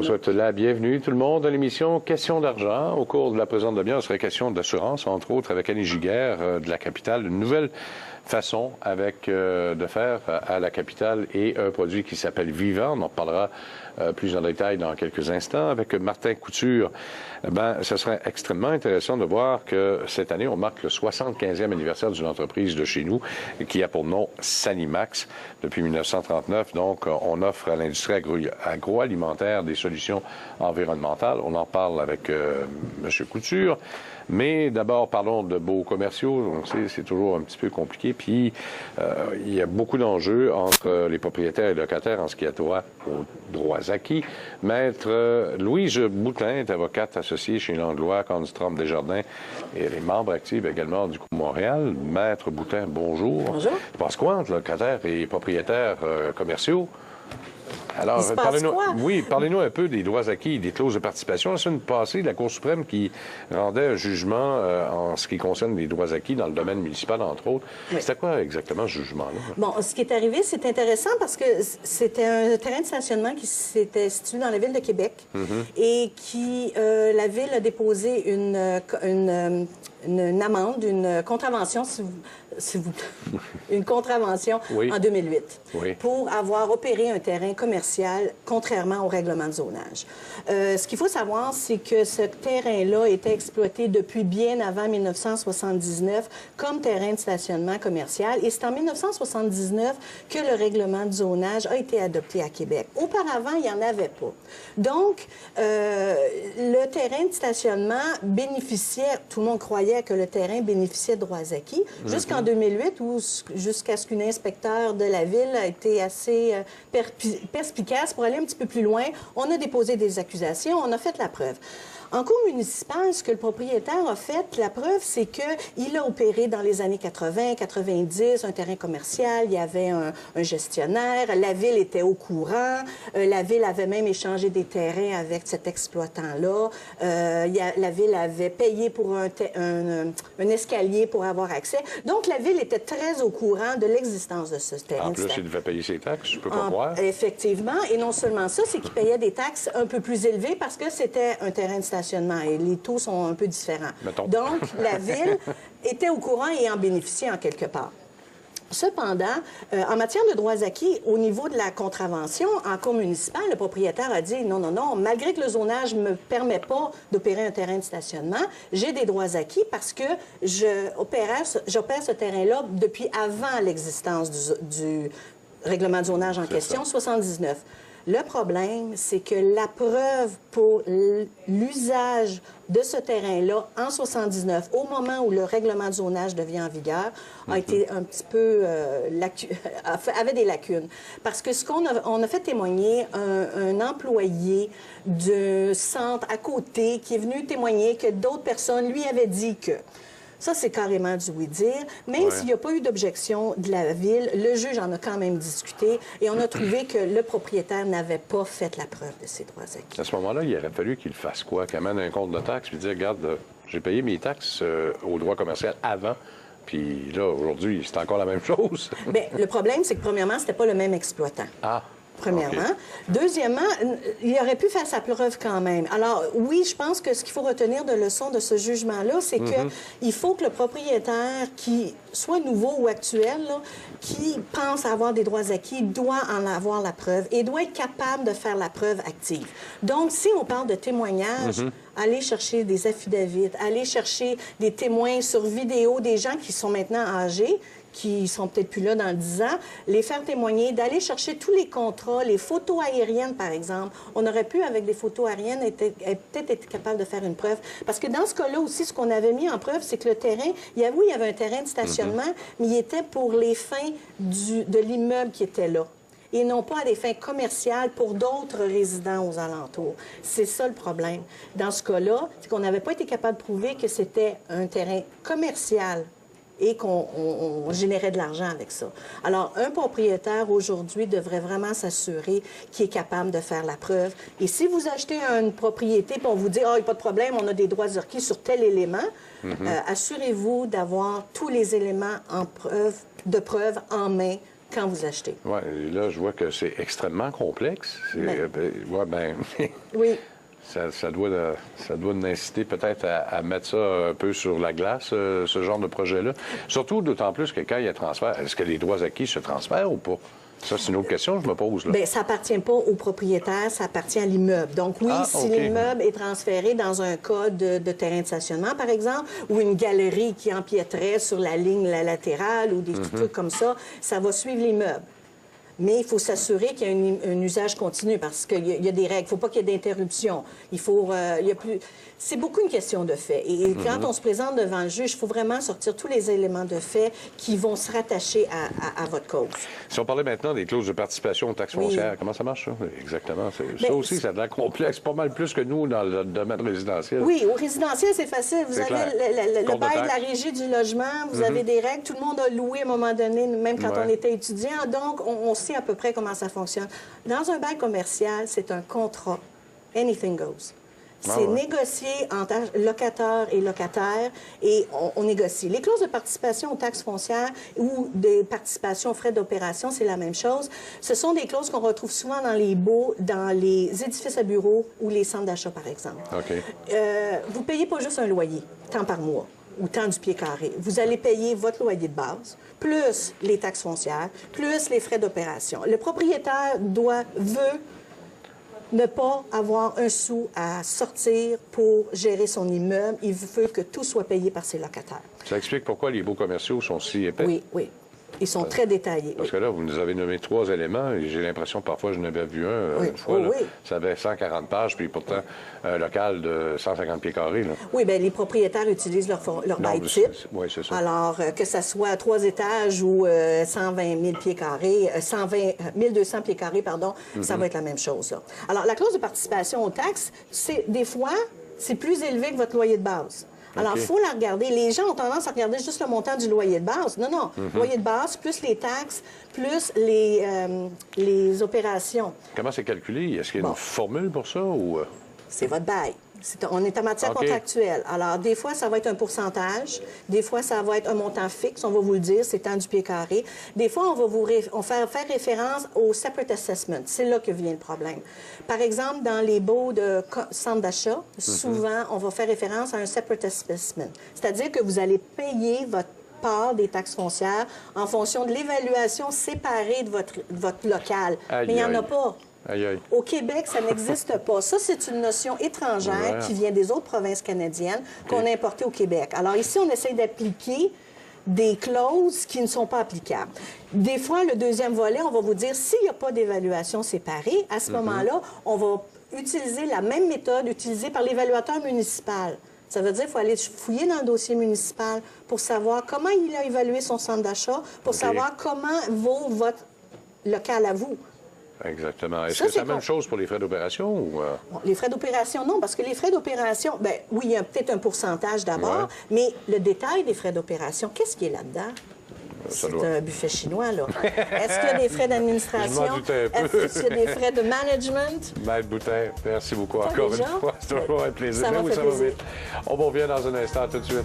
souhaite la bienvenue, tout le monde, à l'émission Question d'argent. Au cours de la présente demi-heure, il serait question d'assurance, entre autres avec Annie Giguère de la Capitale. Une nouvelle façon de faire à la Capitale et un produit qui s'appelle Vivant. On en reparlera plus en détail dans quelques instants. Avec Martin Couture, ce serait extrêmement intéressant de voir que cette année, on marque le 75e anniversaire d'une entreprise de chez nous qui a pour nom Sanimax depuis 1939. Donc, on offre à l'industrie agroalimentaire des solutions environnementales. On en parle avec M. Couture. Mais d'abord, parlons de beaux commerciaux. On sait, c'est toujours un petit peu compliqué. Puis, il y a beaucoup d'enjeux entre les propriétaires et locataires en ce qui a trait aux droits acquis. Maître Louise Boutin est avocate associée chez Langlois, Condistrom Desjardins, et elle est membre active également du Coupe Montréal. Maître Boutin, bonjour. Bonjour. Il passe quoi entre locataires et propriétaires commerciaux? Alors, parlez-nous un peu des droits acquis et des clauses de participation. La semaine passée, la Cour suprême qui rendait un jugement en ce qui concerne les droits acquis dans le domaine municipal, entre autres. Oui. C'était quoi exactement ce jugement-là? Bon, ce qui est arrivé, c'est intéressant parce que c'était un terrain de stationnement qui s'était situé dans la ville de Québec et qui, la ville a déposé une amende, une contravention, une contravention en 2008 pour avoir opéré un terrain commercial contrairement au règlement de zonage. Ce qu'il faut savoir, c'est que ce terrain-là était exploité depuis bien avant 1979 comme terrain de stationnement commercial et c'est en 1979 que le règlement de zonage a été adopté à Québec. Auparavant, il n'y en avait pas. Donc, le terrain de stationnement bénéficiait, tout le monde croyait que le terrain bénéficiait de droits acquis, jusqu'en 2008, où jusqu'à ce qu'une inspecteur de la ville a été assez perspicace pour aller un petit peu plus loin. On a déposé des accusations, on a fait la preuve. En cour municipale, ce que le propriétaire a fait, la preuve, c'est qu'il a opéré dans les années 80, 90, un terrain commercial, il y avait un gestionnaire, la ville était au courant, la ville avait même échangé des terrains avec cet exploitant-là, la ville avait payé pour un escalier pour avoir accès. Donc, la ville était très au courant de l'existence de ce terrain. En plus, il devait payer ses taxes, je peux pas croire. Effectivement, et non seulement ça, c'est qu'il payait des taxes un peu plus élevées parce que c'était un terrain de stationnement et les taux sont un peu différents. Mettons. Donc, la ville était au courant et en bénéficiait en quelque part. Cependant, en matière de droits acquis, au niveau de la contravention, en cour municipale, le propriétaire a dit non, non, non, malgré que le zonage ne me permet pas d'opérer un terrain de stationnement, j'ai des droits acquis parce que j'opère ce terrain-là depuis avant l'existence du règlement de zonage en question, 79. Le problème, c'est que la preuve pour l'usage de ce terrain-là en 79, au moment où le règlement de zonage devient en vigueur, a été un petit peu avait des lacunes. Parce que on a fait témoigner un employé de centre à côté qui est venu témoigner que d'autres personnes lui avaient dit que. Ça, c'est carrément du oui-dire. Même s'il n'y a pas eu d'objection de la ville, le juge en a quand même discuté et on a trouvé que le propriétaire n'avait pas fait la preuve de ses droits acquis. À ce moment-là, il aurait fallu qu'il fasse quoi? Qu'il amène un compte de taxes puis dire, regarde, j'ai payé mes taxes au droit commercial avant. Puis là, aujourd'hui, c'est encore la même chose. Bien, le problème, c'est que premièrement, c'était pas le même exploitant. Premièrement. Okay. Deuxièmement, il aurait pu faire sa preuve quand même. Alors, oui, je pense que ce qu'il faut retenir de leçon de ce jugement-là, c'est qu'il faut que le propriétaire, qui soit nouveau ou actuel, là, qui pense avoir des droits acquis, doit en avoir la preuve et doit être capable de faire la preuve active. Donc, si on parle de témoignages, aller chercher des affidavits, aller chercher des témoins sur vidéo, des gens qui sont maintenant âgés, qui sont peut-être plus là dans 10 ans, les faire témoigner, d'aller chercher tous les contrats, les photos aériennes, par exemple. On aurait pu, avec des photos aériennes, peut-être être capable de faire une preuve. Parce que dans ce cas-là aussi, ce qu'on avait mis en preuve, c'est que le terrain, il y avait un terrain de stationnement, mais il était pour les fins de l'immeuble qui était là. Et non pas à des fins commerciales pour d'autres résidents aux alentours. C'est ça le problème. Dans ce cas-là, c'est qu'on n'avait pas été capable de prouver que c'était un terrain commercial et qu'on générait de l'argent avec ça. Alors, un propriétaire, aujourd'hui, devrait vraiment s'assurer qu'il est capable de faire la preuve. Et si vous achetez une propriété, puis on vous dit « Ah, il n'y a pas de problème, on a des droits acquis sur tel élément assurez-vous d'avoir tous les éléments de preuve en main quand vous achetez. Oui, là, je vois que c'est extrêmement complexe. Oui. Ça doit nous inciter peut-être à mettre ça un peu sur la glace, ce genre de projet-là. Surtout, d'autant plus que quand il y a transfert, est-ce que les droits acquis se transfèrent ou pas? Ça, c'est une autre question que je me pose. Là. Bien, ça appartient pas au propriétaire, ça appartient à l'immeuble. Donc oui, si l'immeuble est transféré dans un cas de terrain de stationnement, par exemple, ou une galerie qui empiéterait sur la ligne latérale ou des trucs comme ça, ça va suivre l'immeuble. Mais il faut s'assurer qu'il y a un usage continu parce qu'il y a des règles. Il ne faut pas qu'il y ait d'interruption. C'est beaucoup une question de fait. Et quand on se présente devant le juge, il faut vraiment sortir tous les éléments de fait qui vont se rattacher à votre cause. Si on parlait maintenant des clauses de participation aux taxes foncières, comment ça marche, ça? Exactement. Ça aussi, ça a de l'air complexe. Pas mal plus que nous dans le domaine résidentiel. Oui, au résidentiel, c'est facile. Vous avez le bail de la régie du logement, vous avez des règles. Tout le monde a loué à un moment donné, même quand on était étudiant. Donc, on sait à peu près comment ça fonctionne. Dans un bail commercial, c'est un contrat. Anything goes. C'est négocié entre locataire et locataire et on négocie. Les clauses de participation aux taxes foncières ou des participations aux frais d'opération, c'est la même chose. Ce sont des clauses qu'on retrouve souvent dans les baux, dans les édifices à bureaux ou les centres d'achat, par exemple. Vous ne payez pas juste un loyer, tant par mois ou tant du pied carré. Vous allez payer votre loyer de base, plus les taxes foncières, plus les frais d'opération. Le propriétaire veut ne pas avoir un sou à sortir pour gérer son immeuble. Il veut que tout soit payé par ses locataires. Ça explique pourquoi les baux commerciaux sont si épais? Oui, oui. Ils sont très détaillés. Parce que là, vous nous avez nommé 3 éléments et j'ai l'impression que parfois, je n'avais vu un une fois. Ça avait 140 pages, puis pourtant, un local de 150 pieds carrés. Là. Oui, bien, les propriétaires utilisent leur bail type. Oui, c'est ça. Alors, que ça soit 3 étages ou 120 000 pieds carrés, 1200 pieds carrés, pardon, ça va être la même chose. Là. Alors, la clause de participation aux taxes, des fois, c'est plus élevé que votre loyer de base. Alors, il faut la regarder. Les gens ont tendance à regarder juste le montant du loyer de base. Non, non. Loyer de base, plus les taxes, plus les opérations. Comment c'est calculé? Est-ce qu'il y a une formule pour ça? Ou... C'est votre bail. On est en matière contractuelle. Alors, des fois, ça va être un pourcentage. Des fois, ça va être un montant fixe. On va vous le dire, c'est tant du pied carré. Des fois, on va faire référence au separate assessment. C'est là que vient le problème. Par exemple, dans les baux de centre d'achat, souvent, on va faire référence à un separate assessment. C'est-à-dire que vous allez payer votre part des taxes foncières en fonction de l'évaluation séparée de votre local. Mais il n'y en a pas. Aïe, aïe. Au Québec, ça n'existe pas. Ça, c'est une notion étrangère qui vient des autres provinces canadiennes qu'on a importée au Québec. Alors ici, on essaie d'appliquer des clauses qui ne sont pas applicables. Des fois, le deuxième volet, on va vous dire, s'il n'y a pas d'évaluation séparée, à ce moment-là, on va utiliser la même méthode utilisée par l'évaluateur municipal. Ça veut dire qu'il faut aller fouiller dans le dossier municipal pour savoir comment il a évalué son centre d'achat, pour savoir comment vaut votre local à vous. Exactement. Est-ce que c'est la même chose pour les frais d'opération? Ou... Bon, les frais d'opération, non, parce que les frais d'opération, bien, oui, il y a peut-être un pourcentage d'abord, mais le détail des frais d'opération, qu'est-ce qui est là-dedans? C'est un buffet chinois, là. Est-ce qu'il y a des frais d'administration? Est-ce qu'il y a des frais de management? Maître Boutin, merci beaucoup encore une fois. C'est toujours un plaisir. Ça m'a fait plaisir. On revient dans un instant, tout de suite.